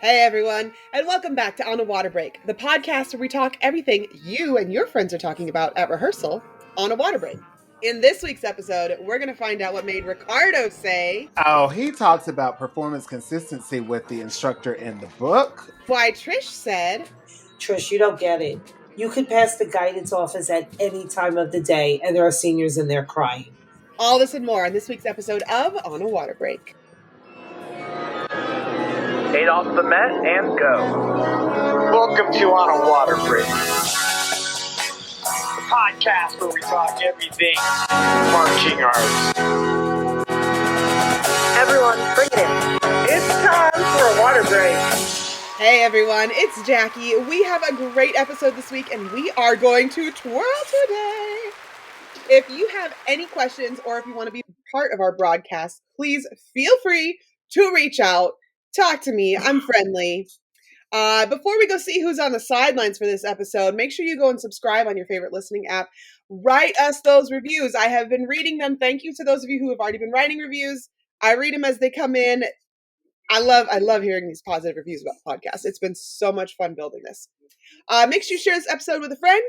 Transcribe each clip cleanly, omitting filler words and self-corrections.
Hey everyone, and welcome back to On a Water Break, the podcast where we talk everything you and your friends are talking about at rehearsal on a water break. In this week's episode, we're going to find out what made Ricardo say, oh, he talks about performance consistency with the instructor in the book. Why Trish said, Trish, you don't get it. You could pass the guidance office at any time of the day, and there are seniors in there crying. All this and more on this week's episode of On a Water Break. 8 off the mat and go. Welcome to On a Water Break, the podcast where we talk everything marching arts. Everyone, bring it in. It's time for a water break. Hey everyone, it's Jackie. We have a great episode this week, and we are going to twirl today. If you have any questions or if you want to be part of our broadcast, please feel free to reach out. Talk to me. I'm friendly. Before we go see who's on the sidelines for this episode, make sure you go and subscribe on your favorite listening app. Write us those reviews. I have been reading them. Thank you to those of you who have already been writing reviews. I read them as they come in. I love hearing these positive reviews about the podcast. It's been so much fun building this. Make sure you share this episode with a friend.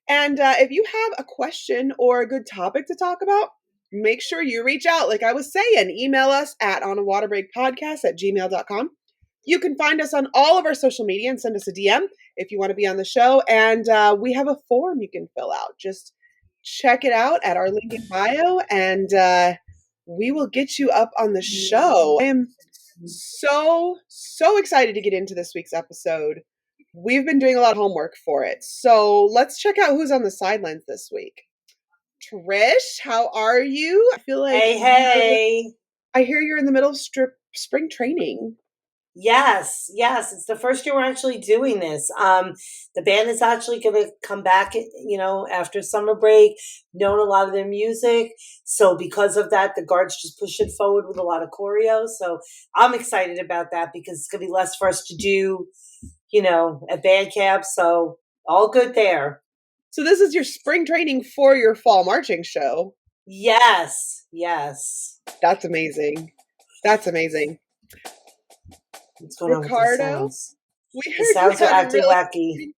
And if you have a question or a good topic to talk about, make sure you reach out. Like I was saying, email us at onawaterbreakpodcast@gmail.com. You can find us on all of our social media and send us a DM if you want to be on the show. And we have a form you can fill out. Just check it out at our link in bio, and we will get you up on the show. I am so excited to get into this week's episode. We've been doing a lot of homework for it. So let's check out who's on the sidelines this week. Trish, how are you? I feel like Hey. I hear you're in the middle of spring training. Yes. It's the first year we're actually doing this. The band is actually going to come back, after summer break, knowing a lot of their music. So because of that, the guards just push it forward with a lot of choreo. So I'm excited about that because it's going to be less for us to do, at band camp. So all good there. So this is your spring training for your fall marching show. Yes. That's amazing. What's going Ricardo, on with the sounds? We heard the sounds are acting wacky.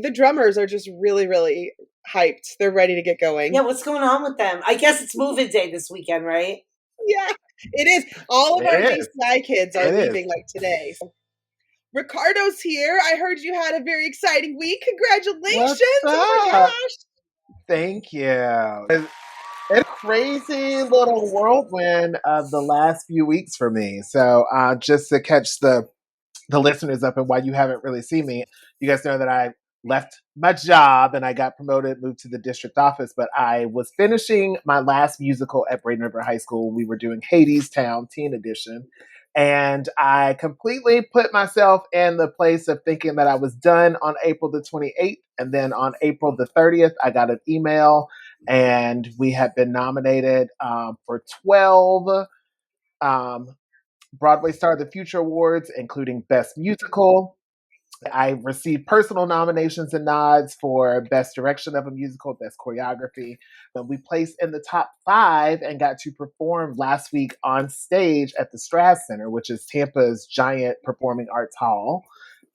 The drummers are just really, really hyped. They're ready to get going. Yeah, what's going on with them? I guess it's move-in day this weekend, right? Yeah, it is. All of our DCI kids are leaving like today. So Ricardo's here. I heard you had a very exciting week. Congratulations. Oh my gosh. Thank you. It's a crazy little whirlwind of the last few weeks for me. So just to catch the listeners up and why you haven't really seen me, you guys know that I left my job and I got promoted, moved to the district office, but I was finishing my last musical at Braden River High School. We were doing Hadestown Teen Edition. And I completely put myself in the place of thinking that I was done on April the 28th. And then on April the 30th, I got an email and we had been nominated for 12 Broadway Star of the Future Awards, including Best Musical. I received personal nominations and nods for Best Direction of a Musical, Best Choreography. But we placed in the top 5 and got to perform last week on stage at the Strass Center, which is Tampa's giant performing arts hall.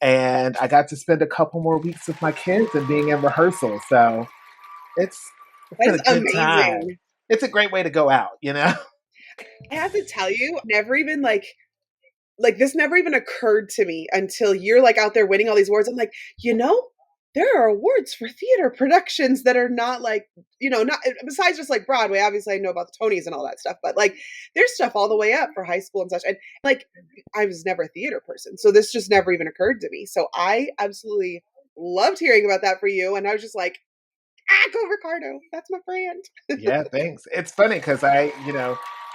And I got to spend a couple more weeks with my kids and being in rehearsal. So it's been a good time. It's a great way to go out, I have to tell you, never even like this never even occurred to me until you're like out there winning all these awards. I'm like, there are awards for theater productions that are not like, not besides just like Broadway. Obviously I know about the Tonys and all that stuff, but like there's stuff all the way up for high school and such. And like, I was never a theater person. So this just never even occurred to me. So I absolutely loved hearing about that for you. And I was just like, go Ricardo. That's my friend. Yeah, thanks. It's funny because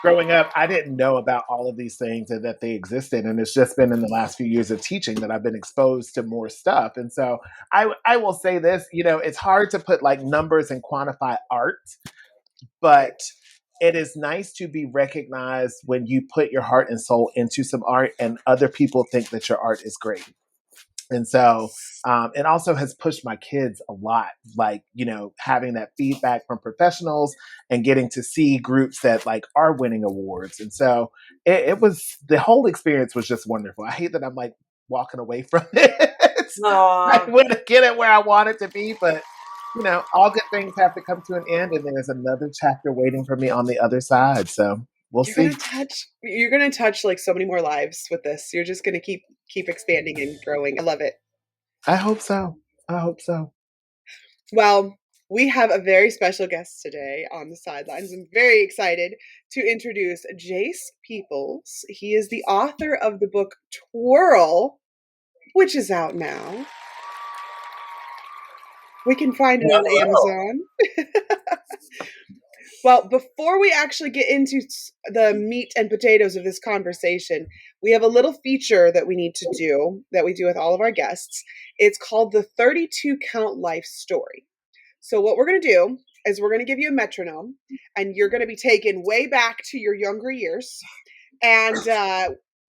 growing up, I didn't know about all of these things and that they existed. And it's just been in the last few years of teaching that I've been exposed to more stuff. And so I will say this, it's hard to put like numbers and quantify art, but it is nice to be recognized when you put your heart and soul into some art and other people think that your art is great. And so it also has pushed my kids a lot, like, having that feedback from professionals and getting to see groups that like are winning awards. And so it was, the whole experience was just wonderful. I hate that I'm like walking away from it. I Aw. want to get it where I want it to be, but all good things have to come to an end, and there's another chapter waiting for me on the other side. So we'll see. You're gonna touch like so many more lives with this. You're just gonna keep expanding and growing. I love it. I hope so. I hope so. Well, we have a very special guest today on the sidelines. I'm very excited to introduce Jase Peeples. He is the author of the book Twirl, which is out now. We can find it on Amazon. Well, before we actually get into the meat and potatoes of this conversation, we have a little feature that we need to do, that we do with all of our guests. It's called the 32 Count Life Story. So what we're going to do is we're going to give you a metronome, and you're going to be taken way back to your younger years, and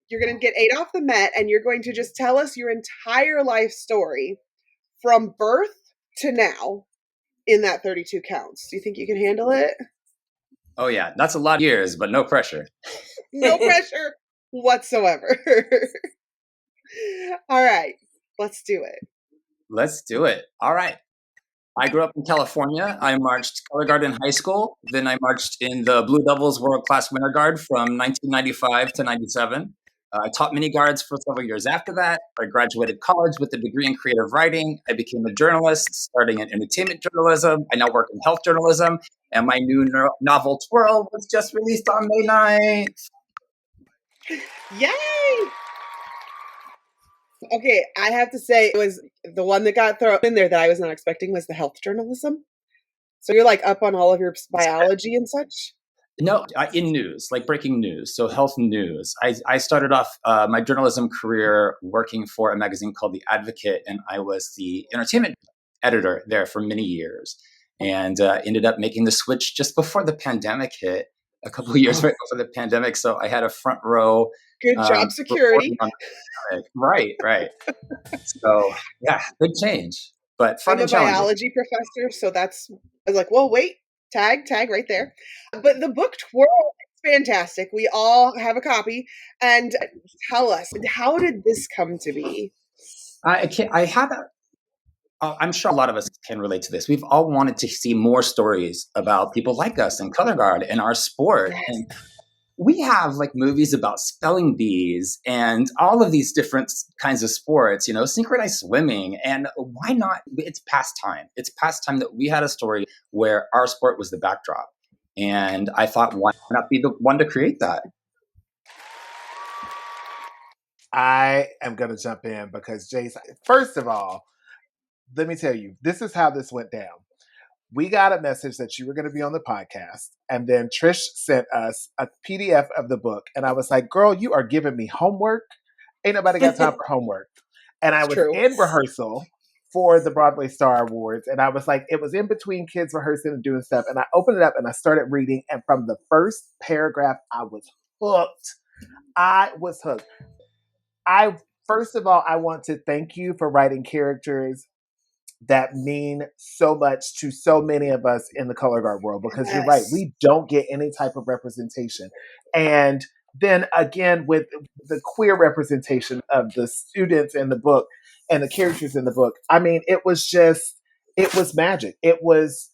you're going to get 8 off the Met, and you're going to just tell us your entire life story from birth to now in that 32 counts. Do you think you can handle it? Oh yeah, that's a lot of years, but no pressure. No pressure whatsoever. All right, let's do it. Let's do it. All right. I grew up in California. I marched Color Guard in high school. Then I marched in the Blue Devils World Class Winter Guard from 1995 to 97. I taught mini guards for several years after that. I graduated college with a degree in creative writing. I became a journalist, starting in entertainment journalism. I now work in health journalism. And my new novel, Twirl, was just released on May 9th. Yay! Okay, I have to say, it was the one that got thrown in there that I was not expecting was the health journalism. So you're like up on all of your biology and such? No, in news, like breaking news. So health news. I started off my journalism career working for a magazine called The Advocate, and I was the entertainment editor there for many years, and ended up making the switch just before the pandemic hit, a couple of years right before the pandemic. So I had a front row. Good job security. Right. So yeah, big change, but fun I'm a and challenging. biology professor, so I was like, well, wait, tag right there. But the book Twirl is fantastic. We all have a copy. And tell us, how did this come to be? I'm sure a lot of us can relate to this. We've all wanted to see more stories about people like us in Color Guard and our sport. Yes. And we have like movies about spelling bees and all of these different kinds of sports, synchronized swimming. And why not? It's past time. It's past time that we had a story where our sport was the backdrop. And I thought, why not be the one to create that? I am going to jump in because, Jace, first of all, let me tell you, this is how this went down. We got a message that you were going to be on the podcast, and then Trish sent us a PDF of the book, and I was like, girl, you are giving me homework. Ain't nobody got time for homework. And I was in rehearsal for the Broadway Star Awards, and I was like, it was in between kids rehearsing and doing stuff, and I opened it up, and I started reading, and from the first paragraph, I was hooked. First of all, I want to thank you for writing characters that mean so much to so many of us in the Color Guard world, because you're right, we don't get any type of representation. And then again, with the queer representation of the students in the book and the characters in the book, I mean, it was magic. It was,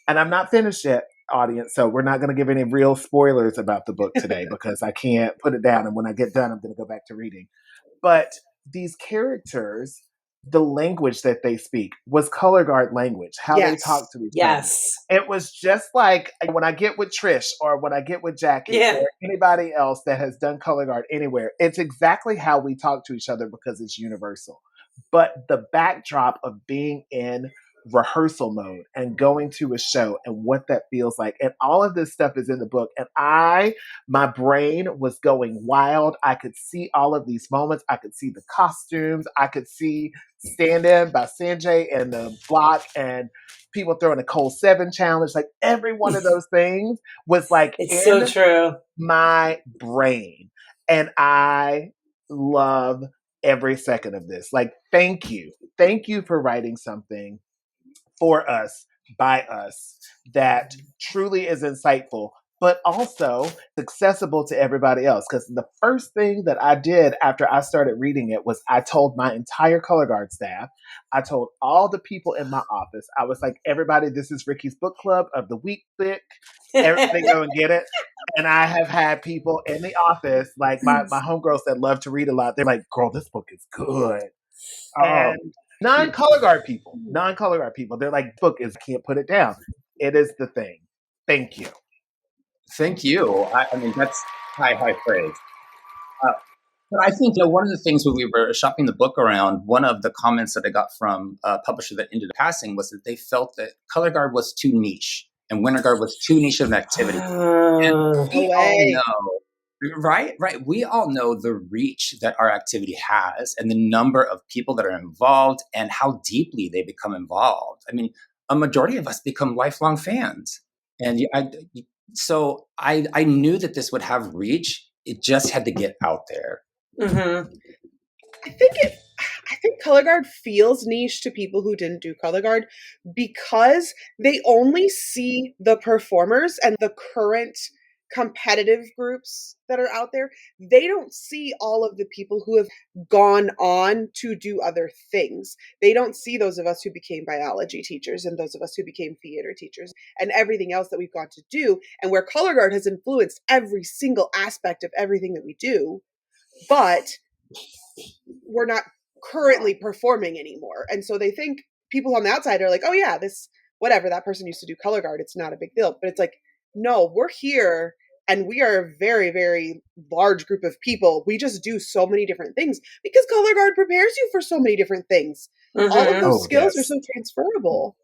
and I'm not finished yet, audience, so we're not going to give any real spoilers about the book today because I can't put it down. And when I get done, I'm going to go back to reading. But these characters, the language that they speak was Color Guard language, how they talk to each other. It was just like when I get with Trish or when I get with Jackie or anybody else that has done Color Guard anywhere, it's exactly how we talk to each other because it's universal. But the backdrop of being in rehearsal mode and going to a show and what that feels like, and all of this stuff is in the book, and my brain was going wild. I could see all of these moments. I could see the costumes. I could see stand-in by Sanjay and the block and people throwing a Cold 7 challenge. Like every one of those things was like it's so true. My brain. And I love every second of this. Like, thank you. Thank you for writing something for us, by us, that truly is insightful, but also accessible to everybody else. Because the first thing that I did after I started reading it was I told my entire Color Guard staff, I told all the people in my office, I was like, everybody, this is Ricky's book club of the week book. Everybody go and get it. And I have had people in the office, like my homegirls that love to read a lot, they're like, girl, this book is good. And non-color guard people, they're like, book is, can't put it down. It is the thing. Thank you. Thank you. I mean, that's high praise. But I think, one of the things when we were shopping the book around, one of the comments that I got from a publisher that ended up passing was that they felt that Color Guard was too niche and Winter Guard was too niche of an activity. And we all know, right? We all know the reach that our activity has and the number of people that are involved and how deeply they become involved. I mean, a majority of us become lifelong fans. And so I knew that this would have reach. It just had to get out there. Mm-hmm. I think Color Guard feels niche to people who didn't do Color Guard because they only see the performers and the current competitive groups that are out there. They don't see all of the people who have gone on to do other things. They don't see those of us who became biology teachers and those of us who became theater teachers and everything else that we've got to do, and where Color Guard has influenced every single aspect of everything that we do, but we're not currently performing anymore. And so they think, people on the outside are like, oh yeah, this, whatever, that person used to do Color Guard, it's not a big deal. But it's like, no, we're here and we are a very, very large group of people. We just do so many different things because Color Guard prepares you for so many different things. Mm-hmm. All of those skills are so transferable.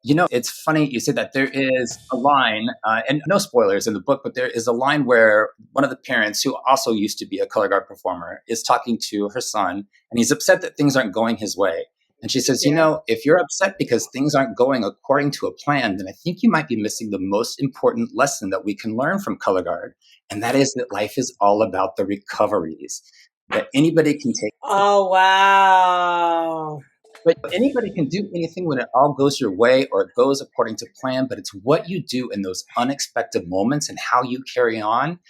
It's funny you said that. There is a line, and no spoilers in the book, but there is a line where one of the parents, who also used to be a Color Guard performer, is talking to her son, and he's upset that things aren't going his way. And she says, if you're upset because things aren't going according to a plan, then I think you might be missing the most important lesson that we can learn from Color Guard. And that is that life is all about the recoveries that anybody can take. Oh, wow. But anybody can do anything when it all goes your way or it goes according to plan. But it's what you do in those unexpected moments and how you carry on.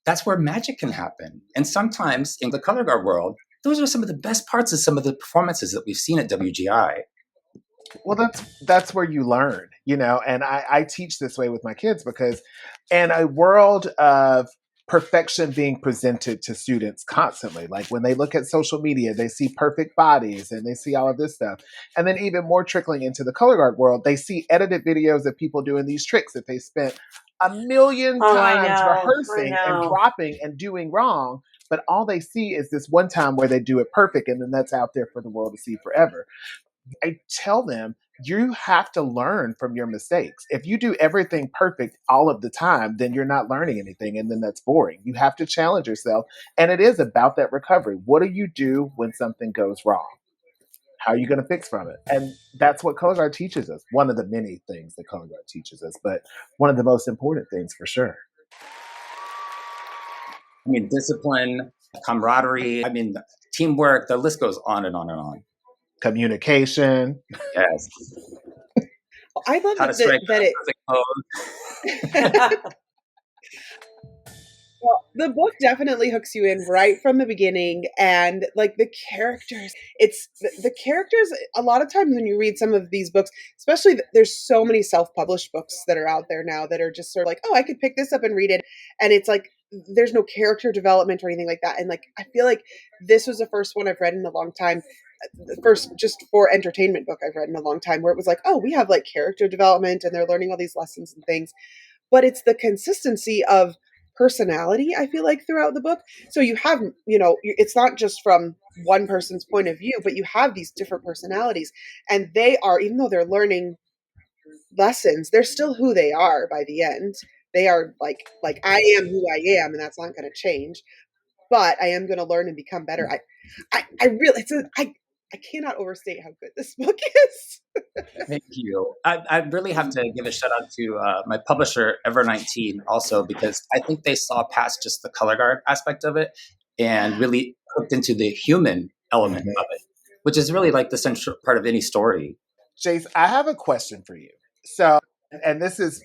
That's where magic can happen. And sometimes in the Color Guard world, those are some of the best parts of some of the performances that we've seen at WGI. Well, that's where you learn, and I teach this way with my kids because in a world of perfection being presented to students constantly, like when they look at social media, they see perfect bodies and they see all of this stuff. And then even more trickling into the Color Guard world, they see edited videos of people doing these tricks that they spent a million times rehearsing and dropping and doing wrong. But all they see is this one time where they do it perfect, and then that's out there for the world to see forever. I tell them, you have to learn from your mistakes. If you do everything perfect all of the time, then you're not learning anything, and then that's boring. You have to challenge yourself, and it is about that recovery. What do you do when something goes wrong? How are you going to fix from it? And that's what Color Guard teaches us. One of the many things that Color Guard teaches us, but one of the most important things for sure. I mean, discipline, camaraderie, teamwork, the list goes on and on and on. Communication. Yes. I love Well, the book definitely hooks you in right from the beginning, and like the characters, the characters. A lot of times when you read some of these books, especially there's so many self-published books that are out there now that are just sort of like, oh, I could pick this up and read it, and it's like there's no character development or anything like that. And like I feel like this was the first one I've read in a long time. The first just for entertainment book I've read in a long time where it was like, oh, we have like character development and they're learning all these lessons and things, but it's the consistency of personality, I feel like, throughout the book. So you have, it's not just from one person's point of view, but you have these different personalities, and they are, even though they're learning lessons, they're still who they are by the end. They are like I am who I am, and that's not going to change, but I am going to learn and become better. I cannot overstate how good this book is. Thank you. I really have to give a shout out to my publisher, Ever19, also, because I think they saw past just the Color Guard aspect of it and really hooked into the human element of it, which is really like the central part of any story. Jace, I have a question for you. So, and this is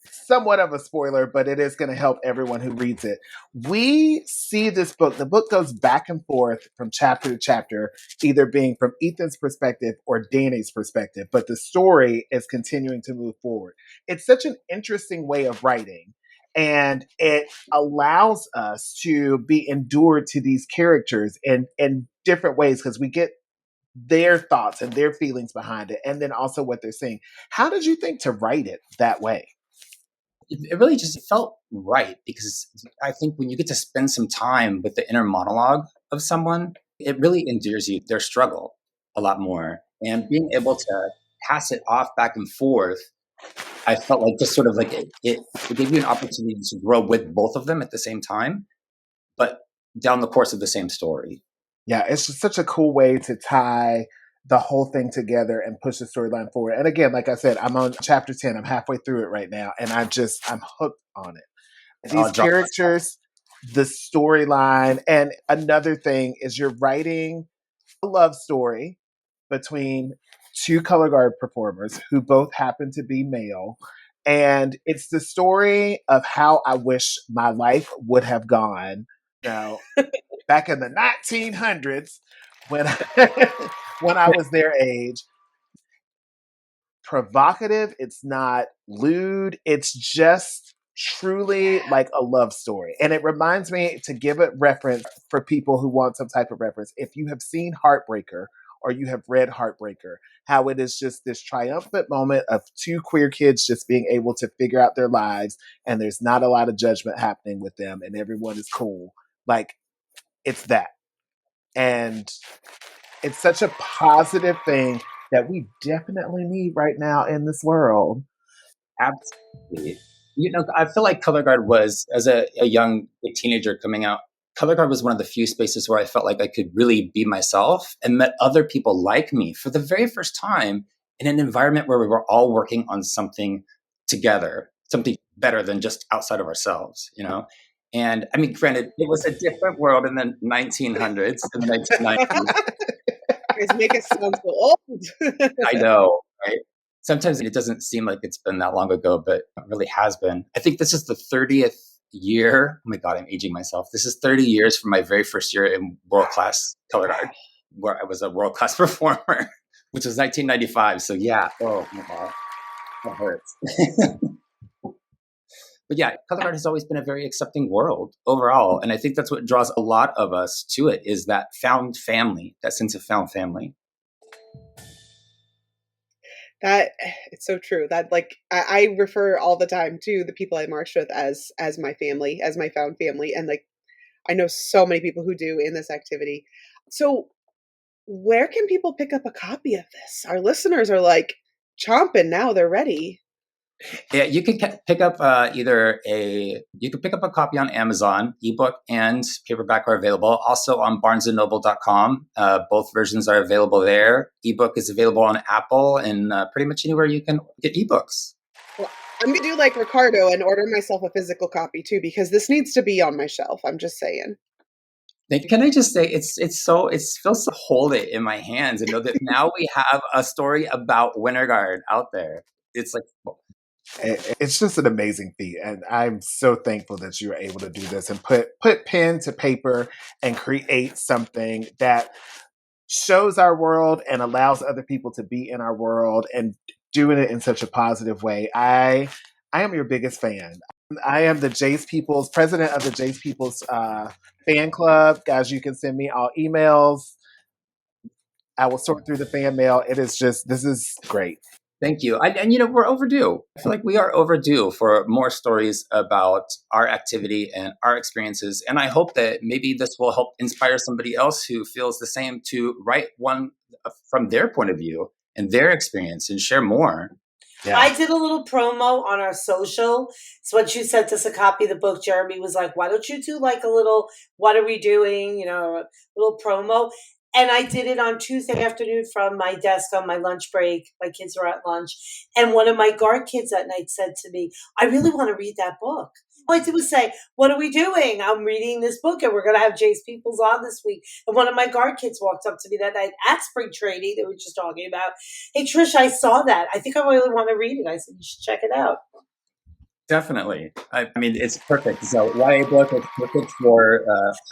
somewhat of a spoiler, but it is going to help everyone who reads it. We see this book, the book goes back and forth from chapter to chapter, either being from Ethan's perspective or Danny's perspective, but the story is continuing to move forward. It's such an interesting way of writing, and it allows us to be endured to these characters in different ways because we get their thoughts and their feelings behind it, and then also what they're saying. How did you think to write it that way? It really just felt right because I think when you get to spend some time with the inner monologue of someone, it really endears you their struggle a lot more. And being able to pass it off back and forth, I felt like just sort of like it gave you an opportunity to grow with both of them at the same time, but down the course of the same story. Yeah, it's just such a cool way to tie the whole thing together and push the storyline forward. And again, like I said, I'm on chapter 10. I'm halfway through it right now, and I'm hooked on it. These characters, the storyline, and another thing is you're writing a love story between two color guard performers who both happen to be male. And it's the story of how I wish my life would have gone, back in the 1900s when when I was their age. Provocative, it's not lewd, it's just truly like a love story. And it reminds me to give a reference for people who want some type of reference. If you have seen Heartbreaker or you have read Heartbreaker, how it is just this triumphant moment of two queer kids just being able to figure out their lives, and there's not a lot of judgment happening with them, and everyone is cool. Like, it's that. And it's such a positive thing that we definitely need right now in this world. Absolutely. I feel like Color Guard was, as a young teenager coming out, Color Guard was one of the few spaces where I felt like I could really be myself and met other people like me for the very first time in an environment where we were all working on something together, something better than just outside of ourselves, And I mean, granted, it was a different world in the 1900s, in the 1990s. Guys make us sound so old. I know, right? Sometimes it doesn't seem like it's been that long ago, but it really has been. I think this is the 30th year. Oh my God, I'm aging myself. This is 30 years from my very first year in world-class Color Guard, where I was a world-class performer, which was 1995. So yeah, oh my God, that hurts. But yeah, Color Guard has always been a very accepting world overall. And I think that's what draws a lot of us to it, is that found family, that sense of found family. That it's so true. That I refer all the time to the people I marched with as my family, as my found family. And I know so many people who do in this activity. So where can people pick up a copy of this? Our listeners are chomping now, they're ready. Yeah, you can pick up you can pick up a copy on Amazon. Ebook and paperback are available. Also on barnesandnoble.com. Both versions are available there. Ebook is available on Apple and pretty much anywhere you can get ebooks. Well, I'm gonna do like Ricardo and order myself a physical copy too, because this needs to be on my shelf. I'm just saying. Can I just say it feels to hold it in my hands and know that now we have a story about Winter Guard out there. It's like. It's just an amazing feat, and I'm so thankful that you were able to do this and put pen to paper and create something that shows our world and allows other people to be in our world and doing it in such a positive way. I am your biggest fan. I am the Jase Peeples, president of the Jase Peeples fan club. Guys, you can send me all emails. I will sort through the fan mail. This is great. Thank you. And we're overdue. I feel like we are overdue for more stories about our activity and our experiences. And I hope that maybe this will help inspire somebody else who feels the same to write one from their point of view and their experience and share more. Yeah. I did a little promo on our social. So once you sent us a copy of the book, Jeremy was like, why don't you do like a little, what are we doing? A little promo. And I did it on Tuesday afternoon from my desk on my lunch break. My kids were at lunch. And one of my guard kids that night said to me, I really want to read that book. I did was say, what are we doing? I'm reading this book and we're going to have Jase Peeples on this week. And one of my guard kids walked up to me that night at spring training that we were just talking about. Hey, Trish, I saw that. I think I really want to read it. I said, you should check it out. Definitely. I mean, it's perfect. So YA book is perfect for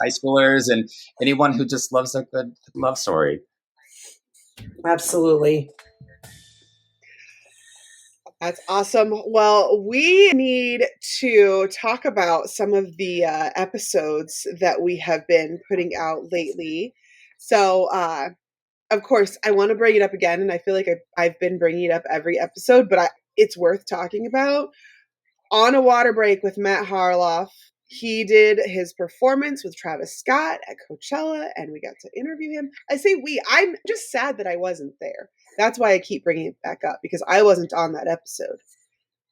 high schoolers and anyone who just loves a good love story. Absolutely. That's awesome. Well, we need to talk about some of the episodes that we have been putting out lately. So, of course, I want to bring it up again, and I feel like I've been bringing it up every episode, but it's worth talking about. On a Water Break with Matt Harloff, he did his performance with Travis Scott at Coachella, and we got to interview him. I say I'm just sad that I wasn't there. That's why I keep bringing it back up, because I wasn't on that episode.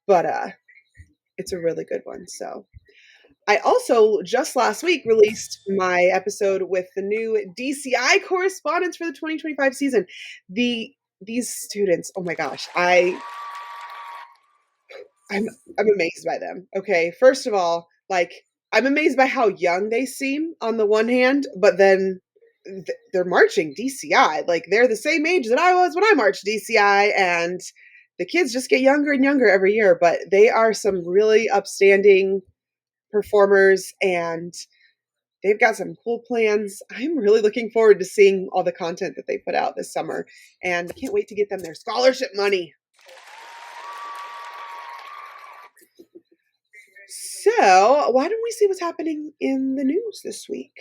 But it's a really good one. So I also just last week released my episode with the new DCI correspondents for the 2025 season. These students, oh my gosh, I'm amazed by them. Okay, first of all, like, I'm amazed by how young they seem on the one hand, but then they're marching DCI. Like, they're the same age that I was when I marched DCI, and the kids just get younger and younger every year, but they are some really upstanding performers, and they've got some cool plans. I'm really looking forward to seeing all the content that they put out this summer, and I can't wait to get them their scholarship money. So, why don't we see what's happening in the news this week?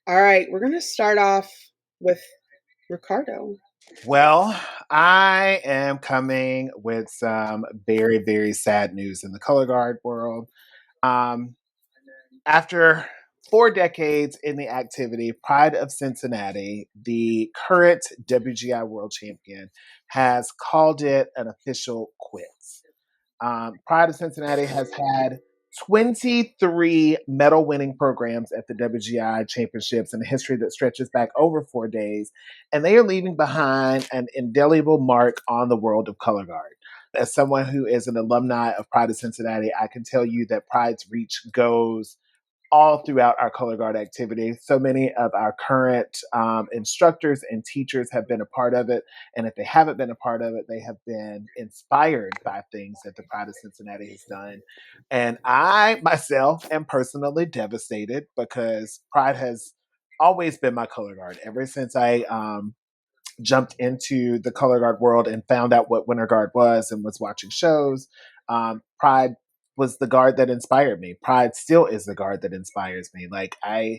All right, we're going to start off with Ricardo. Well, I am coming with some very, very sad news in the color guard world. After 4 decades in the activity, Pride of Cincinnati, the current WGI World Champion, has called it an official quit. Pride of Cincinnati has had 23 medal winning programs at the WGI Championships in a history that stretches back over 4 days, and they are leaving behind an indelible mark on the world of color guard. As someone who is an alumni of Pride of Cincinnati, I can tell you that Pride's reach goes all throughout our color guard activity. So many of our current instructors and teachers have been a part of it. And if they haven't been a part of it, they have been inspired by things that the Pride of Cincinnati has done. And I myself am personally devastated because Pride has always been my color guard. Ever since I jumped into the color guard world and found out what winter guard was and was watching shows, Pride was the guard that inspired me. Pride still is the guard that inspires me. Like, I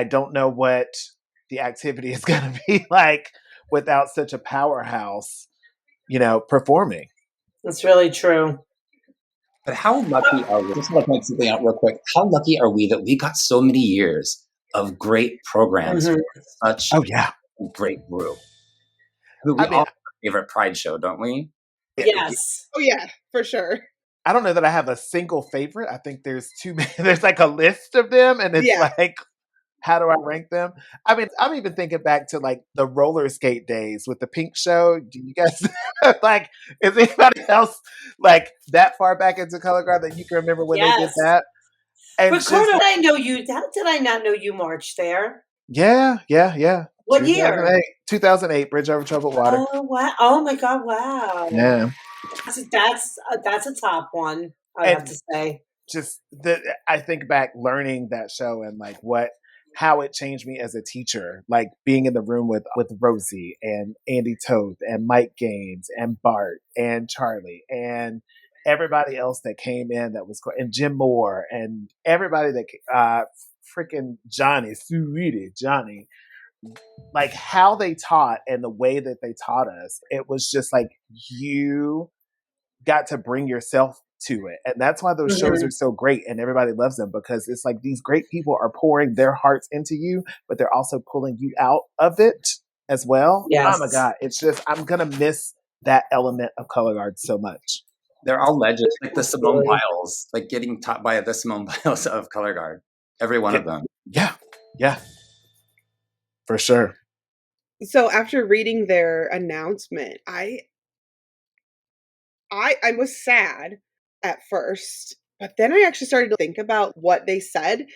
don't know what the activity is going to be like without such a powerhouse, performing. That's really true. But how lucky are we? Just want to point something out real quick. How lucky are we that we got so many years of great programs with such a great group? We all have a favorite Pride show, don't we? Yes. Oh yeah, for sure. I don't know that I have a single favorite. I think there's too many. There's like a list of them, and it's like, how do I rank them? I mean, I'm even thinking back to like the roller skate days with the Pink Show. Do you guys like? Is anybody else like that far back into color guard that you can remember when they did that? And Ricardo, I know you. How did I not know you marched there? Yeah. What year? 2008, Bridge Over Troubled Water. Oh wow! Oh my God! Wow. Yeah. That's a top one. I have to say. I think back learning that show and like how it changed me as a teacher, like being in the room with Rosie and Andy Toth and Mike Gaines and Bart and Charlie and everybody else that came in that was and Jim Moore and everybody that freaking Johnny, like how they taught and the way that they taught us, it was just like you got to bring yourself to it. And that's why those shows are so great and everybody loves them, because it's like these great people are pouring their hearts into you, but they're also pulling you out of it as well. Yes. Oh my God. It's just, I'm going to miss that element of color guard so much. They're all legends, like the Simone Absolutely. Biles, like getting taught by the Simone Biles of Color Guard. Every one of them. Yeah, for sure. So after reading their announcement, I was sad at first, but then I actually started to think about what they said,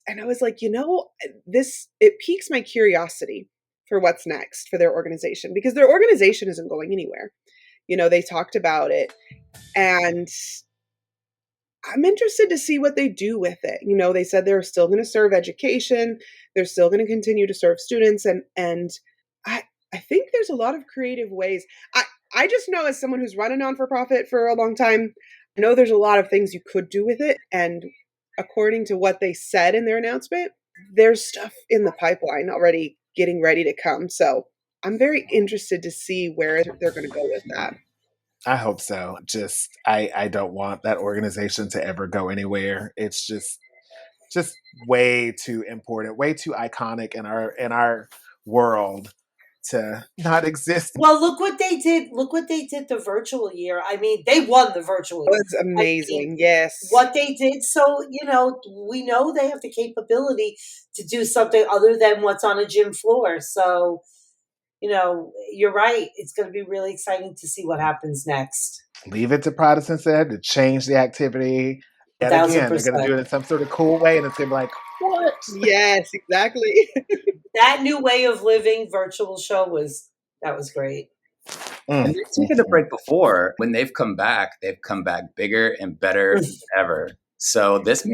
and I was like, it piques my curiosity for what's next for their organization, because their organization isn't going anywhere. They talked about it, and I'm interested to see what they do with it. They said they're still going to serve education, they're still going to continue to serve students, and I I think there's a lot of creative ways. I just know, as someone who's run a non-for-profit for a long time, I know there's a lot of things you could do with it, and according to what they said in their announcement, there's stuff in the pipeline already getting ready to come. So I'm very interested to see where they're going to go with that. I hope so. Just I don't want that organization to ever go anywhere. It's just way too important, way too iconic in our world to not exist. Well, look what they did. Look what they did the virtual year. I mean, they won the virtual It year. was amazing. Yes. What they did. So, we know they have the capability to do something other than what's on a gym floor. So, you're right. It's going to be really exciting to see what happens next. Leave it to Pride of Cincinnati to change the activity. Yet again, they're going to do it in some sort of cool way, and it's going to be like, what? Yes, exactly. That new way of living virtual show was great. And they've taken a break before. When they've come back bigger and better than ever. So this,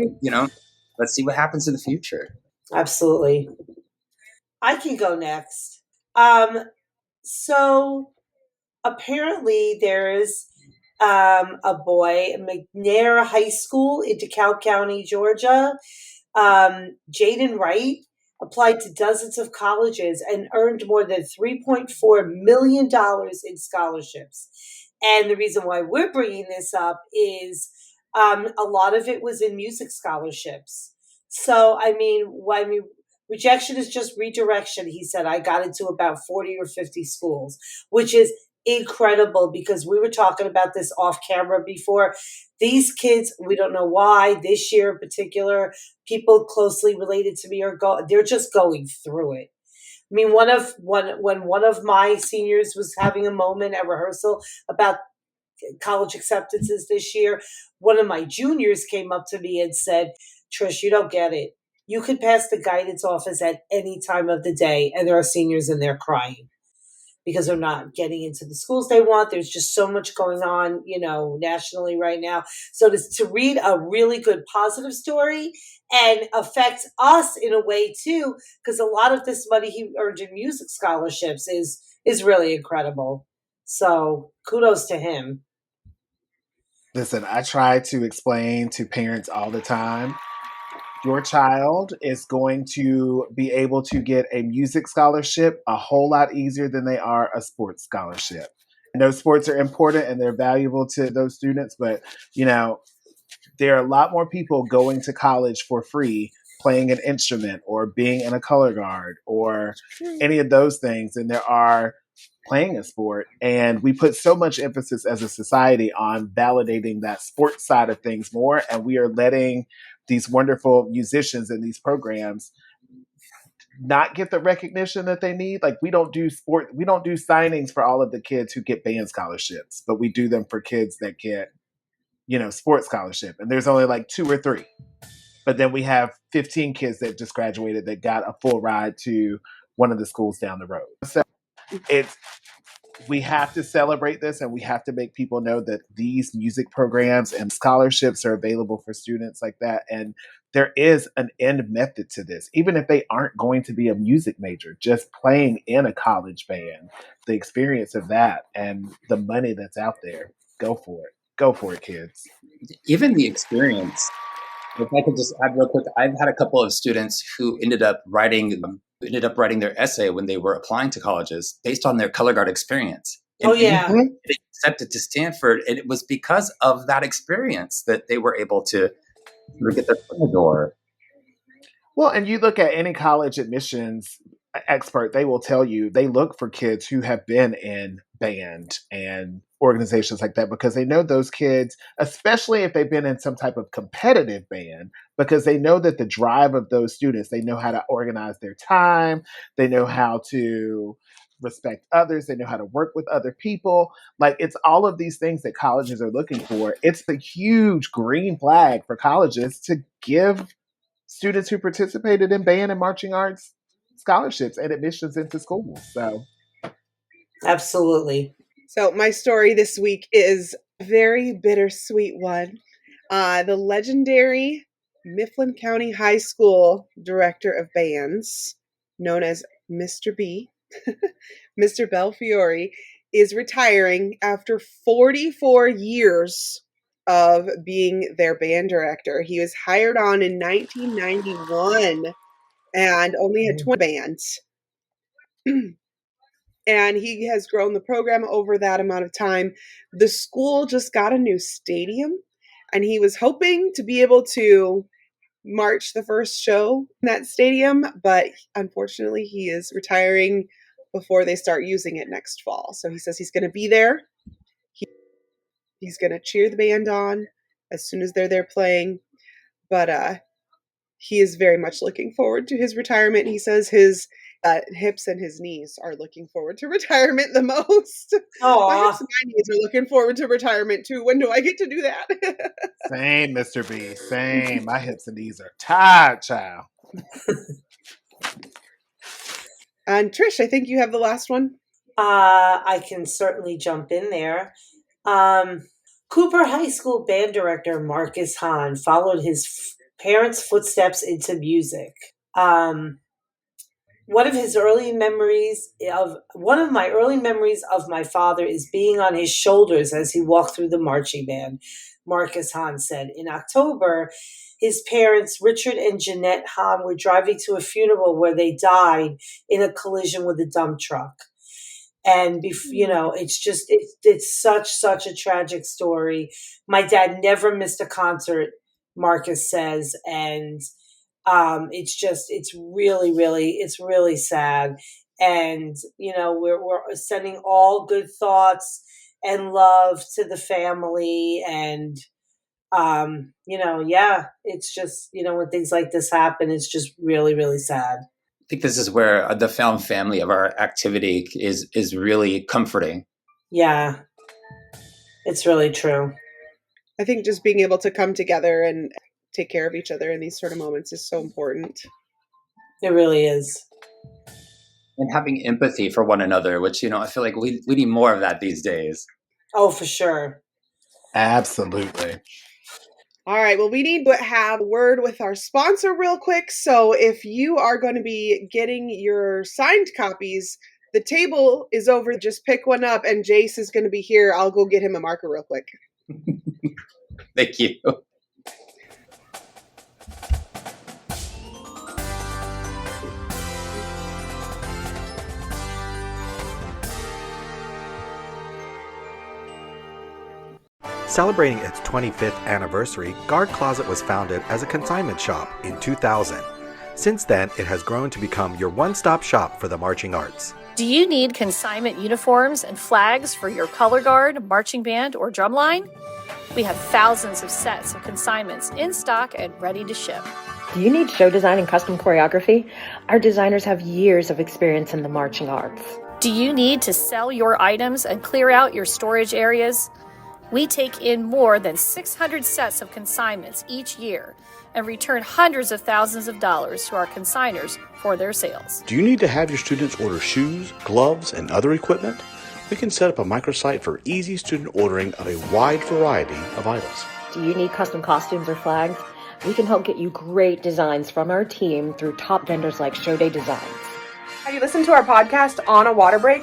let's see what happens in the future. Absolutely. I can go next. So apparently there's a boy, McNair High School in DeKalb County, Georgia. Jaden Wright applied to dozens of colleges and earned more than $3.4 million in scholarships. And the reason why we're bringing this up is a lot of it was in music scholarships. So, rejection is just redirection. He said, I got into about 40 or 50 schools, which is incredible, because we were talking about this off camera before. These kids, we don't know why this year in particular, people closely related to me they're just going through it. I mean, when one of my seniors was having a moment at rehearsal about college acceptances this year, one of my juniors came up to me and said, Trish, you don't get it. You could pass the guidance office at any time of the day, and there are seniors in there crying because they're not getting into the schools they want. There's just so much going on, nationally right now. So to read a really good positive story and affects us in a way too, because a lot of this money he earned in music scholarships is really incredible. So kudos to him. Listen, I try to explain to parents all the time, your child is going to be able to get a music scholarship a whole lot easier than they are a sports scholarship. I know sports are important and they're valuable to those students, but there are a lot more people going to college for free, playing an instrument or being in a color guard or any of those things than there are playing a sport. And we put so much emphasis as a society on validating that sports side of things more, and we are letting these wonderful musicians in these programs not get the recognition that they need. Like, we don't do signings for all of the kids who get band scholarships, but we do them for kids that get, sports scholarship. And there's only like 2 or 3. But then we have 15 kids that just graduated that got a full ride to one of the schools down the road. So we have to celebrate this, and we have to make people know that these music programs and scholarships are available for students like that. And there is an end method to this. Even if they aren't going to be a music major, just playing in a college band, the experience of that and the money that's out there, go for it. Go for it, kids. Even the experience. If I could just add real quick, I've had a couple of students who ended up writing their essay when they were applying to colleges based on their color guard experience. And they accepted to Stanford, and it was because of that experience that they were able to get their foot in the door. Well, and you look at any college admissions expert, they will tell you they look for kids who have been in band and organizations like that because they know those kids, especially if they've been in some type of competitive band, because they know that the drive of those students, they know how to organize their time, they know how to respect others, they know how to work with other people. Like, it's all of these things that colleges are looking for. It's a huge green flag for colleges to give students who participated in band and marching arts scholarships and admissions into schools. So Absolutely. So my story this week is a very bittersweet one. The legendary Mifflin County High School director of bands, known as Mr. B, Mr. Belfiore, is retiring after 44 years of being their band director. He was hired on in 1991 and only had 20 bands. And he has grown the program over that amount of time. The school just got a new stadium, and he was hoping to be able to march the first show in that stadium, but unfortunately he is retiring before they start using it next fall. So he says he's going to be there. He's going to cheer the band on as soon as they're there playing, but he is very much looking forward to his retirement. He says his hips and his knees are looking forward to retirement the most. My hips and my knees are looking forward to retirement too. When do I get to do that? same, Mr. B, same. My hips and knees are tired, child. And Trish, I think you have the last one. I can certainly jump in there. Cooper High School band director Marcus Hahn followed his parents' footsteps into music. One of my early memories of my father is being on his shoulders as he walked through the marching band, Marcus Hahn said. In October, his parents, Richard and Jeanette Hahn, were driving to a funeral where they died in a collision with a dump truck. And, it's such a tragic story. My dad never missed a concert, Marcus says. And it's really sad. And, we're sending all good thoughts and love to the family. And, it's just, when things like this happen, it's just really, really sad. I think this is where the found family of our activity is really comforting. Yeah, it's really true. I think just being able to come together and take care of each other in these sort of moments is so important. It really is. And having empathy for one another, which, I feel like we need more of that these days. Oh, for sure. Absolutely. All right, well, we need to have a word with our sponsor real quick. So if you are going to be getting your signed copies, the table is over. Just pick one up, and Jace is going to be here. I'll go get him a marker real quick. Thank you. Celebrating its 25th anniversary, Guard Closet was founded as a consignment shop in 2000. Since then, it has grown to become your one-stop shop for the marching arts. Do you need consignment uniforms and flags for your color guard, marching band, or drumline? We have thousands of sets of consignments in stock and ready to ship. Do you need show design and custom choreography? Our designers have years of experience in the marching arts. Do you need to sell your items and clear out your storage areas? We take in more than 600 sets of consignments each year and return hundreds of thousands of dollars to our consigners for their sales. Do you need to have your students order shoes, gloves, and other equipment? We can set up a microsite for easy student ordering of a wide variety of items. Do you need custom costumes or flags? We can help get you great designs from our team through top vendors like Show Day Designs. Have you listened to our podcast On a Water Break?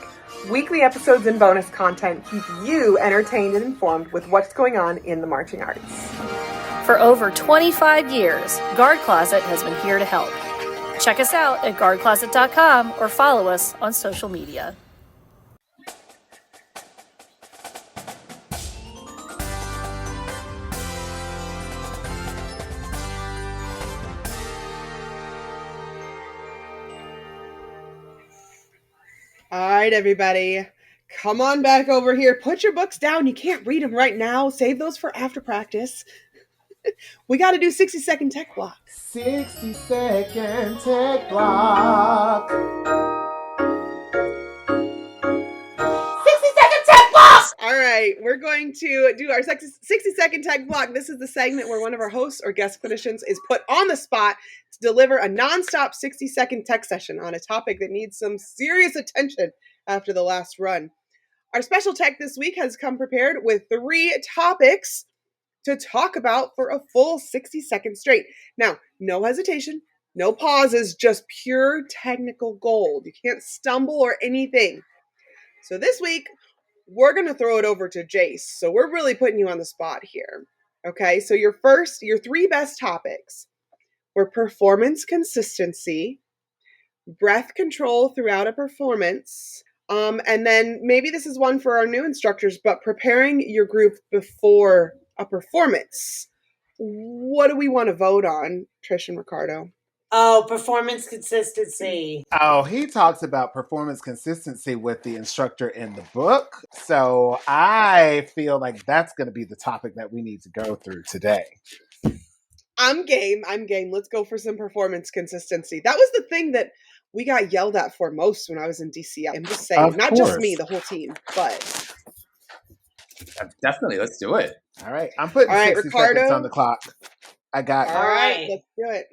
Weekly episodes and bonus content keep you entertained and informed with what's going on in the marching arts. For over 25 years, Guard Closet has been here to help. Check us out at guardcloset.com or follow us on social media. All right, everybody. Come on back over here. Put your books down. You can't read them right now. Save those for after practice. We got to do 60-second tech block. 60-second tech block. 60-second tech block! All right, we're going to do our 60-second tech block. This is the segment where one of our hosts or guest clinicians is put on the spot to deliver a nonstop 60-second tech session on a topic that needs some serious attention after the last run. Our special tech this week has come prepared with 3 topics to talk about for a full 60 seconds straight. Now, no hesitation, no pauses, just pure technical gold. You can't stumble or anything. So this week, we're going to throw it over to Jace. So we're really putting you on the spot here. Okay, so your 3 best topics were performance consistency, breath control throughout a performance, and then maybe this is one for our new instructors, but preparing your group before a performance. What do we want to vote on, Trish and Ricardo? Oh, performance consistency. Oh, he talks about performance consistency with the instructor in the book. So I feel like that's going to be the topic that we need to go through today. I'm game. Let's go for some performance consistency. That was the thing that we got yelled at for most when I was in DCI. I'm just saying, Of not course. just me, the whole team, but Definitely, let's do it. All right. I'm putting All right, 60 Ricardo. seconds on the clock. I got you. all right, right. let's do it.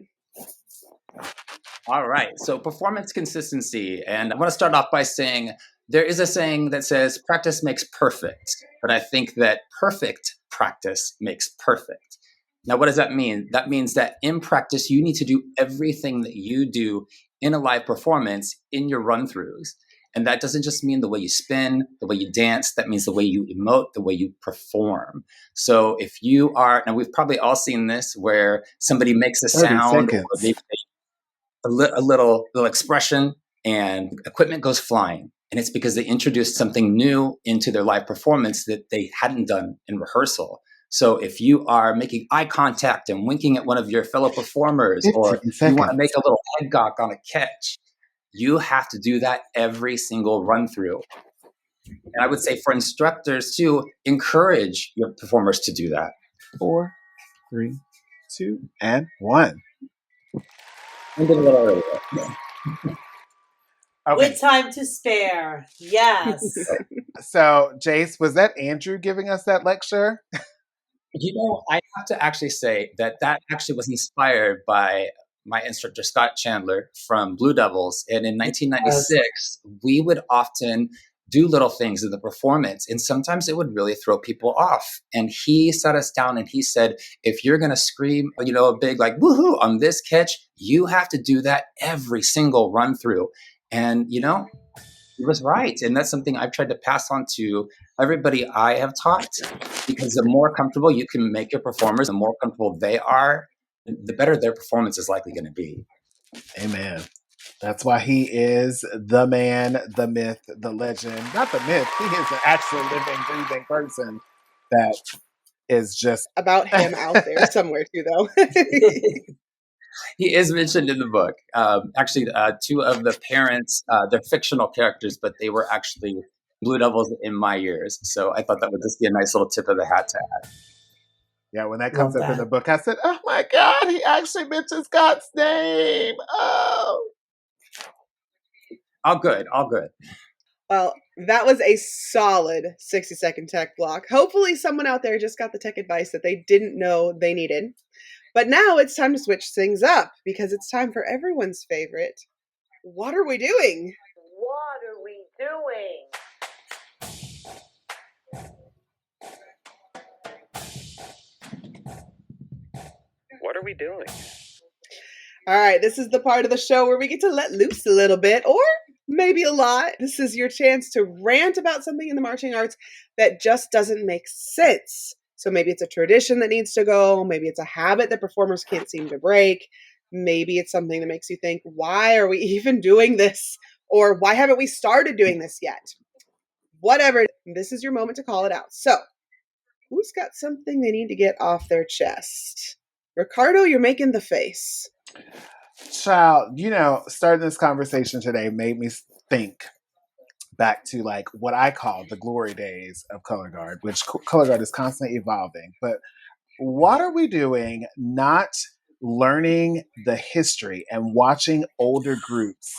All right. So performance consistency. And I want to start off by saying there is a saying that says practice makes perfect, but I think that perfect practice makes perfect. Now, what does that mean? That means that in practice, you need to do everything that you do in a live performance in your run-throughs. And that doesn't just mean the way you spin, the way you dance. That means the way you emote, the way you perform. So if you are, and we've probably all seen this, where somebody makes a 30 sound seconds. or maybe a little expression and equipment goes flying. And it's because they introduced something new into their live performance that they hadn't done in rehearsal. So if you are making eye contact and winking at one of your fellow performers, or 15 you want to seconds. make a little head cock on a catch, you have to do that every single run through. And I would say for instructors to encourage your performers to do that. 4, 3, 2, and 1. I did a little earlier. Okay. With time to spare. Yes. So, Jace, was that Andrew giving us that lecture? You know, I have to actually say that actually was inspired by my instructor, Scott Chandler from Blue Devils. And in 1996, we would often do little things in the performance. And sometimes it would really throw people off. And he sat us down and he said, if you're going to scream, a big like, woohoo, on this catch, you have to do that every single run through. And, he was right. And that's something I've tried to pass on to everybody I have taught, because the more comfortable you can make your performers, the more comfortable they are, the better their performance is likely going to be. Amen. That's why he is the man, the myth, the legend. Not the myth. He is an actual living, breathing person that is just About him out there somewhere too, though. He is mentioned in the book. Actually, 2 of the parents, they're fictional characters, but they were actually Blue Devils in my years. So I thought that would just be a nice little tip of the hat to add. Yeah, when that comes Love up in that. the book, I said, oh my God, he actually mentioned Scott's name. Oh. All good, all good. Well, that was a solid 60-second tech block. Hopefully someone out there just got the tech advice that they didn't know they needed. But now it's time to switch things up, because it's time for everyone's favorite. What are we doing? What are we doing? What are we doing? All right, this is the part of the show where we get to let loose a little bit, or maybe a lot. This is your chance to rant about something in the marching arts that just doesn't make sense. So maybe it's a tradition that needs to go. Maybe it's a habit that performers can't seem to break. Maybe it's something that makes you think, why are we even doing this? Or why haven't we started doing this yet? Whatever, this is your moment to call it out. So, who's got something they need to get off their chest? Ricardo, you're making the face. Child, starting this conversation today made me think back to like what I call the glory days of Color Guard, which Color Guard is constantly evolving. But what are we doing not learning the history and watching older groups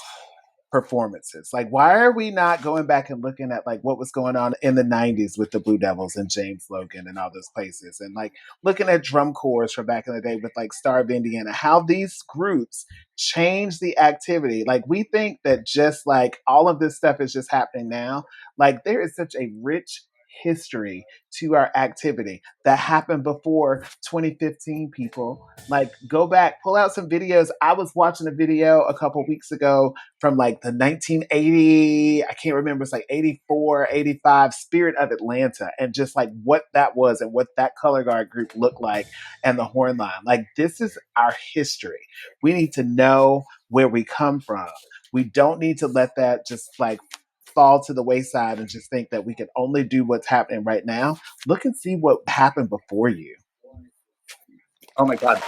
performances? Like, why are we not going back and looking at like what was going on in the 90s with the Blue Devils and James Logan and all those places, and like looking at drum corps from back in the day with like Star of Indiana, how these groups change the activity. Like, we think that just like all of this stuff is just happening now. Like, there is such a rich history to our activity that happened before 2015. People, like, go back, pull out some videos. I was watching a video a couple weeks ago from like the 1980, I can't remember, it's like 84, 85 Spirit of Atlanta, and just like what that was and what that Color Guard group looked like, and the horn line. Like, this is our history. We need to know where we come from. We don't need to let that just like fall to the wayside and just think that we can only do what's happening right now. Look and see what happened before you. Oh my God.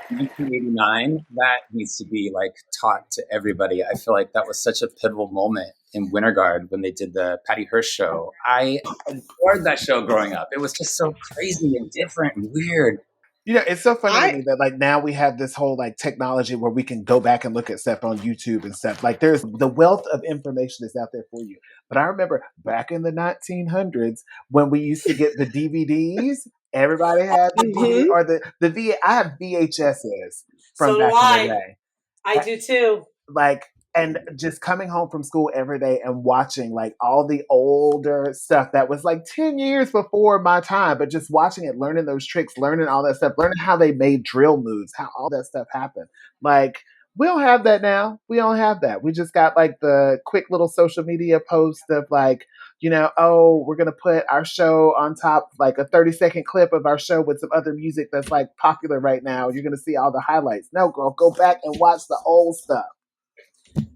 1989, that needs to be like taught to everybody. I feel like that was such a pivotal moment in Winter Guard when they did the Patty Hearst show. I adored that show growing up. It was just so crazy and different and weird. You know, it's so funny to me that like now we have this whole like technology where we can go back and look at stuff on YouTube and stuff. Like, there's the wealth of information is out there for you. But I remember back in the 1900s when we used to get the DVDs. Everybody had the DVD or the V. I have VHSs from So back do in the day. I do too. Like, and just coming home from school every day and watching like all the older stuff that was like 10 years before my time, but just watching it, learning those tricks, learning all that stuff, learning how they made drill moves, how all that stuff happened. Like, we don't have that now. We don't have that. We just got like the quick little social media post of like, you know, oh, we're going to put our show on top, like a 30-second clip of our show with some other music that's like popular right now. You're going to see all the highlights. No, girl, go back and watch the old stuff.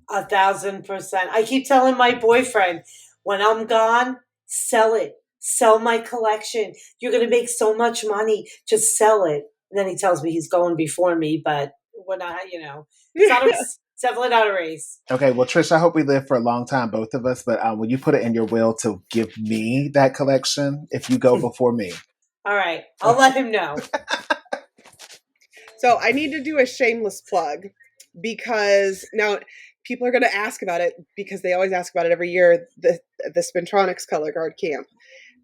1,000%. I keep telling my boyfriend, when I'm gone, sell it. Sell my collection. You're going to make so much money. Just sell it. And then he tells me he's going before me, but we're not, you know, it's not a race. It's definitely not a race. Okay, well, Trish, I hope we live for a long time, both of us. But will you put it in your will to give me that collection if you go before me? All right. I'll let him know. So I need to do a shameless plug, because now people are going to ask about it, because they always ask about it every year, the Spintronics Color Guard camp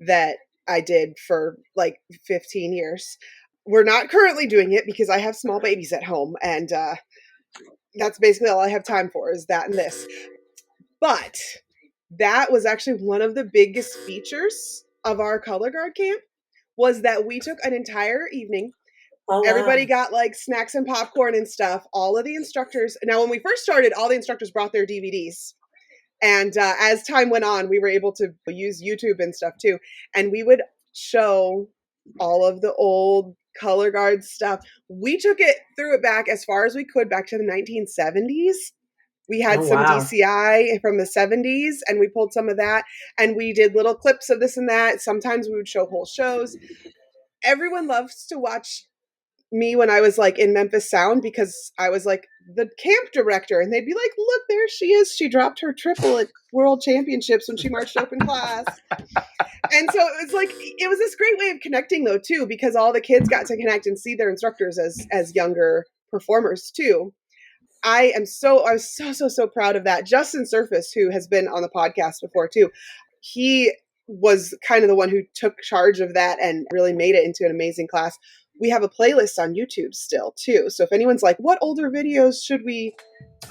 that I did for like 15 years. We're not currently doing it because I have small babies at home, and that's basically all I have time for is that and this. But that was actually one of the biggest features of our Color Guard camp, was that we took an entire evening. Oh, Everybody wow. got like snacks and popcorn and stuff. All of the instructors. Now, when we first started, all the instructors brought their DVDs. And as time went on, we were able to use YouTube and stuff too. And we would show all of the old Color Guard stuff. We threw it back as far as we could, back to the 1970s. We had some DCI from the 70s, and we pulled some of that. And we did little clips of this and that. Sometimes we would show whole shows. Everyone loves to watch me when I was like in Memphis Sound, because I was like the camp director, and they'd be like, look, there she is. She dropped her triple at World Championships when she marched open class. And so it was like, it was this great way of connecting though too, because all the kids got to connect and see their instructors as younger performers too. I was so proud of that. Justin Surface, who has been on the podcast before too, he was kind of the one who took charge of that and really made it into an amazing class. We have a playlist on YouTube still too. So if anyone's like, what older videos should we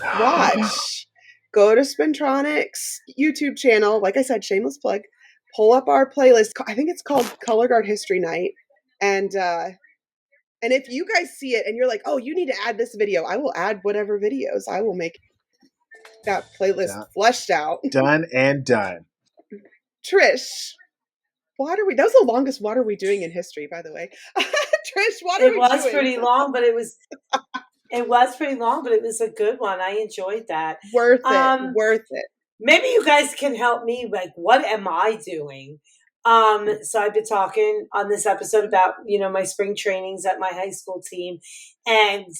watch? Go to Spintronics YouTube channel. Like I said, shameless plug. Pull up our playlist. I think it's called Color Guard History Night. And if you guys see it and you're like, oh, you need to add this video, I will add whatever videos. I will make that playlist fleshed out. Done and done. Trish, that was the longest what are we doing in history, by the way. Trish, what are we doing? It was pretty long, but it was a good one. I enjoyed that. Worth it. Maybe you guys can help me. Like, what am I doing? So I've been talking on this episode about, my spring trainings at my high school team. And,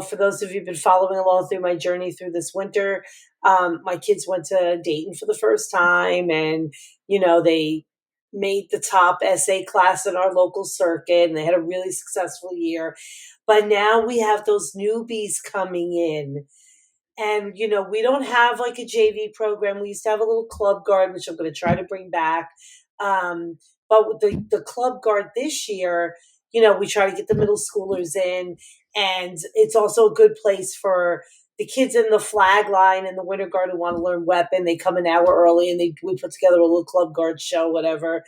for those of you who've been following along through my journey through this winter, my kids went to Dayton for the first time, and, they made the top essay class in our local circuit, and they had a really successful year. But now we have those newbies coming in. And, we don't have like a JV program. We used to have a little club guard, which I'm going to try to bring back. But with the club guard this year, we try to get the middle schoolers in. And it's also a good place for the kids in the flag line and the winter guard who want to learn weapon. They come an hour early and we put together a little club guard show, whatever.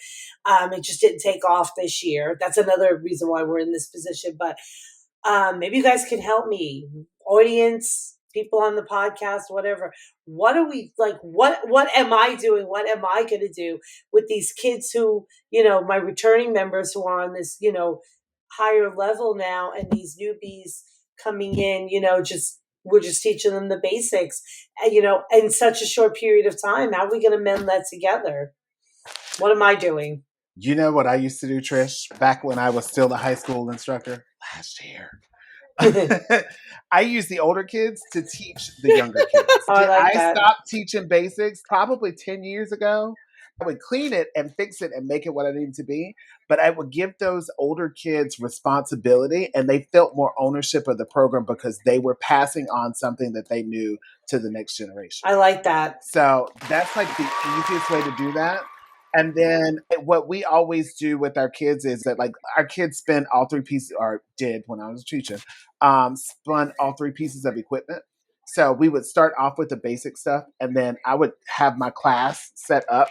It just didn't take off this year. That's another reason why we're in this position. But maybe you guys can help me. Audience, people on the podcast, whatever. What are we like? What am I doing? What am I going to do with these kids who, my returning members who are on this, higher level now, and these newbies coming in, we're just teaching them the basics, and, in such a short period of time. How are we going to mend that together? What am I doing? You know what I used to do, Trish, back when I was still a high school instructor last year? I used the older kids to teach the younger kids. I stopped teaching basics probably 10 years ago. I would clean it and fix it and make it what I needed to be. But I would give those older kids responsibility, and they felt more ownership of the program because they were passing on something that they knew to the next generation. I like that. So that's like the easiest way to do that. And then what we always do with our kids is that, like, our kids spend all three pieces, or did when I was teaching, spun all three pieces of equipment. So we would start off with the basic stuff, and then I would have my class set up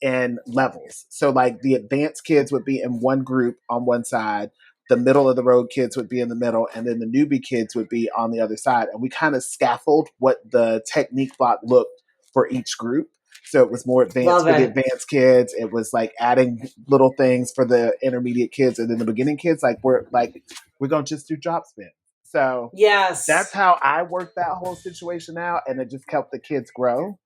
in levels. So like the advanced kids would be in one group on one side, the middle of the road kids would be in the middle, and then the newbie kids would be on the other side. And we kind of scaffold what the technique block looked for each group. So it was more advanced for the advanced kids. It was like adding little things for the intermediate kids, and then the beginning kids, we're going to just do drop spin. So yes, that's how I worked that whole situation out, and it just helped the kids grow.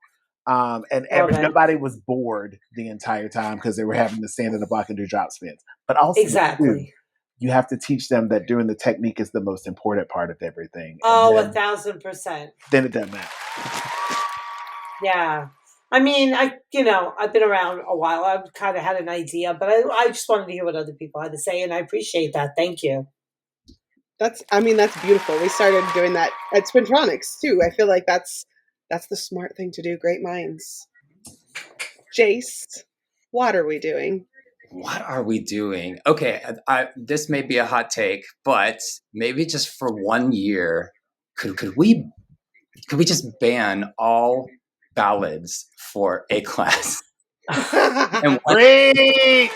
Nobody was bored the entire time because they were having to stand in the block and do drop spins. But also, exactly, you have to teach them that doing the technique is the most important part of everything. Oh, 1,000%. Then it doesn't matter. Yeah. I mean, I've been around a while. I've kind of had an idea, but I just wanted to hear what other people had to say, and I appreciate that. Thank you. That's beautiful. We started doing that at Spintronics too. I feel like that's the smart thing to do. Great minds. Jace, what are we doing? What are we doing? Okay, this may be a hot take, but maybe just for 1 year, could we just ban all ballads for A class? Great!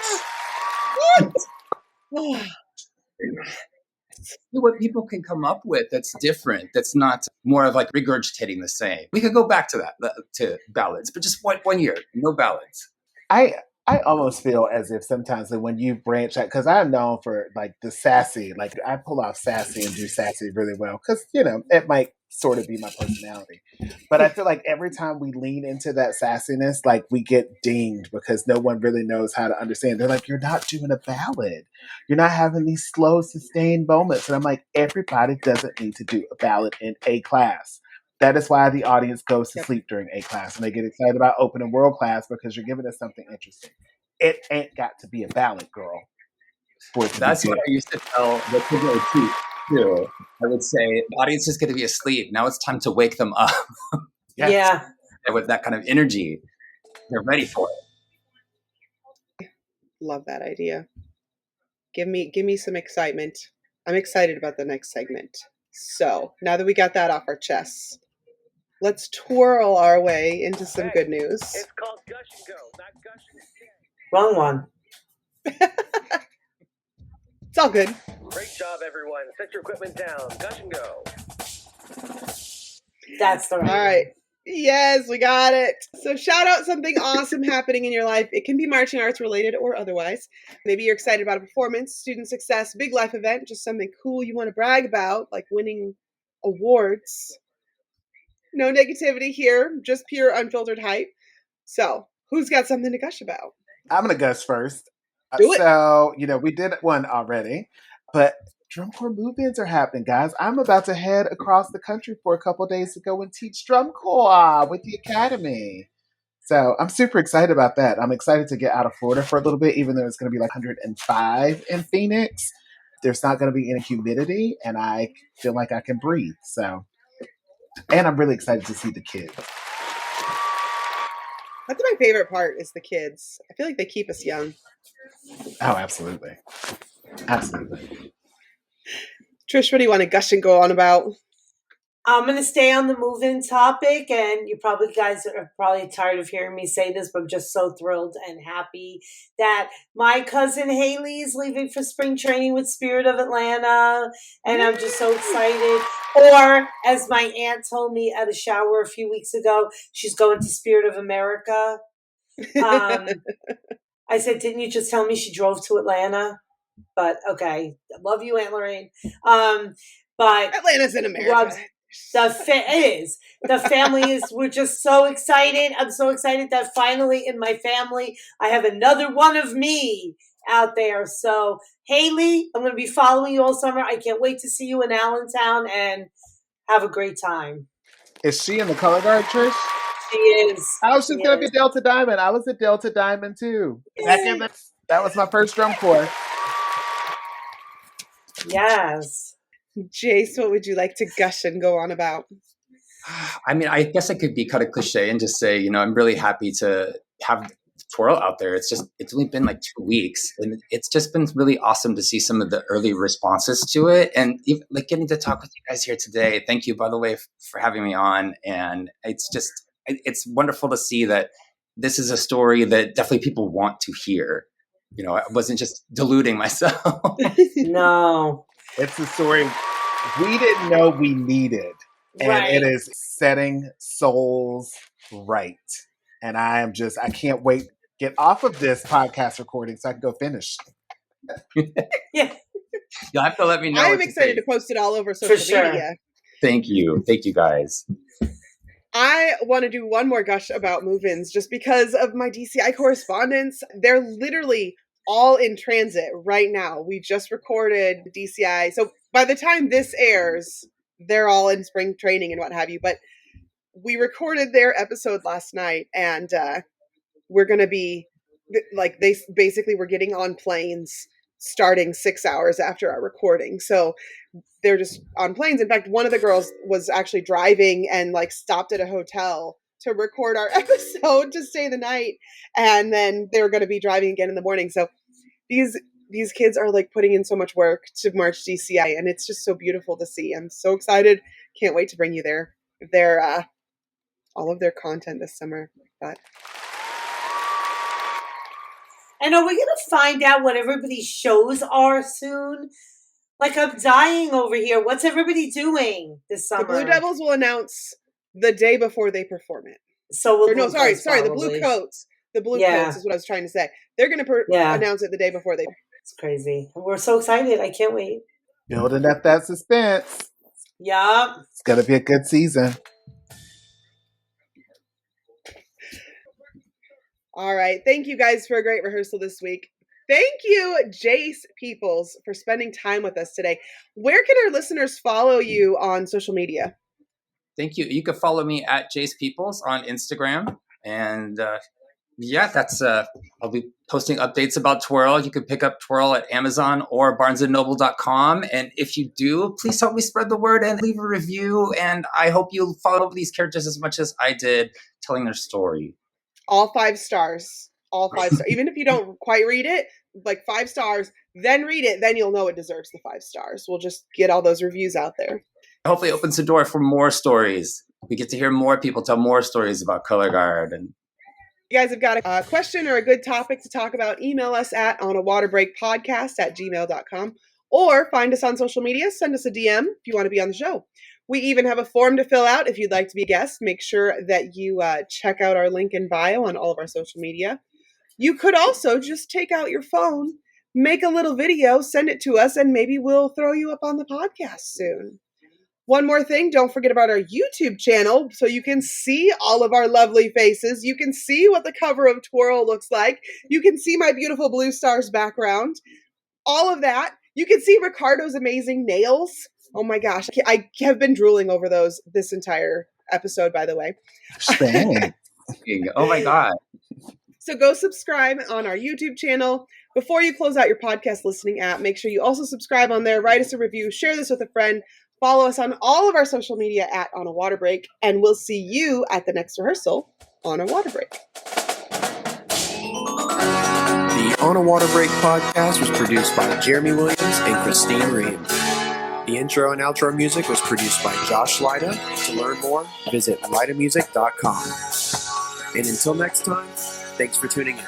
What people can come up with that's different, that's not more of like regurgitating the same. We could go back to that, to ballads, but just 1 year, no ballads. I almost feel as if sometimes when you branch out, because I'm known for like the sassy, like I pull off sassy and do sassy really well because, it might sort of be my personality. But I feel like every time we lean into that sassiness, like we get dinged because no one really knows how to understand. They're like, you're not doing a ballad. You're not having these slow, sustained moments. And I'm like, everybody doesn't need to do a ballad in A class. That is why the audience goes to sleep during A class, and they get excited about opening world class because you're giving us something interesting. It ain't got to be a ballad, girl. That's what I used to tell the people too. I would say the audience is going to be asleep. Now it's time to wake them up. Yes. Yeah. And with that kind of energy, they're ready for it. Love that idea. Give me some excitement. I'm excited about the next segment. So now that we got that off our chests, let's twirl our way into some good news. It's called Gush Go, not Gush Go. Wrong one. It's all good. Great job, everyone. Set your equipment down. Gush and go. That's the right. All right. Yes, we got it. So shout out something awesome happening in your life. It can be marching arts related or otherwise. Maybe you're excited about a performance, student success, big life event, just something cool you want to brag about, like winning awards. No negativity here, just pure unfiltered hype. So who's got something to gush about? I'm going to gush first. Do it. So, we did one already, but drum corps move-ins are happening, guys. I'm about to head across the country for a couple days to go and teach drum corps with the academy. So I'm super excited about that. I'm excited to get out of Florida for a little bit, even though it's going to be like 105 in Phoenix. There's not going to be any humidity, and I feel like I can breathe. So, and I'm really excited to see the kids. That's my favorite part is the kids. I feel like they keep us young. Oh, absolutely. Absolutely. Trish, what do you want to gush and go on about? I'm going to stay on the move-in topic, and you probably guys are probably tired of hearing me say this, but I'm just so thrilled and happy that my cousin Haley is leaving for spring training with Spirit of Atlanta, and I'm just so excited. Or, as my aunt told me at a shower a few weeks ago, she's going to Spirit of America. I said, didn't you just tell me she drove to Atlanta? But, okay. Love you, Aunt Lorraine. But Atlanta's in America. It is. The family is, we're just so excited. I'm so excited that finally in my family, I have another one of me out there. So, Haley, I'm going to be following you all summer. I can't wait to see you in Allentown and have a great time. Is she in the Color Guard, Trish? She is. Oh, she's going to be Delta Diamond. I was a Delta Diamond too. That was my first drum corps. Yes. Jace, what would you like to gush and go on about? I mean, I guess I could be kind of cliche and just say, I'm really happy to have Twirl out there. It's only been like 2 weeks, and it's just been really awesome to see some of the early responses to it, and even, like, getting to talk with you guys here today. Thank you, by the way, for having me on. And it's wonderful to see that this is a story that definitely people want to hear. I wasn't just deluding myself. No. It's a story we didn't know we needed. And It is setting souls right. And I can't wait to get off of this podcast recording so I can go finish. Yeah. You'll have to let me know. I'm excited to post it all over social media. Thank you. Thank you, guys. I want to do one more gush about move-ins just because of my DCI correspondence. They're literally all in transit right now. We just recorded DCI. So by the time this airs, they're all in spring training and what have you. But we recorded their episode last night, and we're going to be like, they basically were getting on planes starting 6 hours after our recording. So they're just on planes. In fact, one of the girls was actually driving and like stopped at a hotel to record our episode to stay the night. And then they were going to be driving again in the morning. So these kids are like putting in so much work to March DCI, and it's just so beautiful to see. I'm so excited. Can't wait to bring you their all of their content this summer. But and are we going to find out what everybody's shows are soon? Like, I'm dying over here. What's everybody doing this summer? The Blue Devils will announce the day before they perform it. So we'll the Blue Coats. The Blue Coats is what I was trying to say. They're going to announce it the day before they. It's crazy. We're so excited. I can't wait. Building up that suspense. Yeah. It's going to be a good season. All right. Thank you guys for a great rehearsal this week. Thank you, Jase Peeples, for spending time with us today. Where can our listeners follow you on social media? Thank you. You can follow me at Jase Peeples on Instagram. And that's I'll be posting updates about Twirl. You can pick up Twirl at Amazon or barnesandnoble.com. And if you do, please help me spread the word and leave a review. And I hope you follow these characters as much as I did, telling their story. All 5 stars. All 5 stars. Even if you don't quite read it, like 5 stars, then read it. Then you'll know it deserves the 5 stars. We'll just get all those reviews out there. Hopefully it opens the door for more stories. We get to hear more people tell more stories about Color Guard. And you guys have got a question or a good topic to talk about, email us at onawaterbreakpodcast@gmail.com or find us on social media. Send us a DM if you want to be on the show. We even have a form to fill out if you'd like to be a guest. Make sure that you check out our link in bio on all of our social media. You could also just take out your phone, make a little video, send it to us, and maybe we'll throw you up on the podcast soon. One more thing, don't forget about our YouTube channel so you can see all of our lovely faces. You can see what the cover of Twirl looks like. You can see my beautiful Blue Stars background. All of that You can see Ricardo's amazing nails. Oh my gosh. I have been drooling over those this entire episode, by the way. Oh my God. So go subscribe on our YouTube channel. Before you close out your podcast listening app, make sure you also subscribe on there, write us a review, share this with a friend, follow us on all of our social media at On a Water Break, and we'll see you at the next rehearsal on a water break. The On a Water Break podcast was produced by Jeremy Williams and Christine Ream. The intro and outro music was produced by Josh Lyda. To learn more, visit lydamusic.com. And until next time, thanks for tuning in.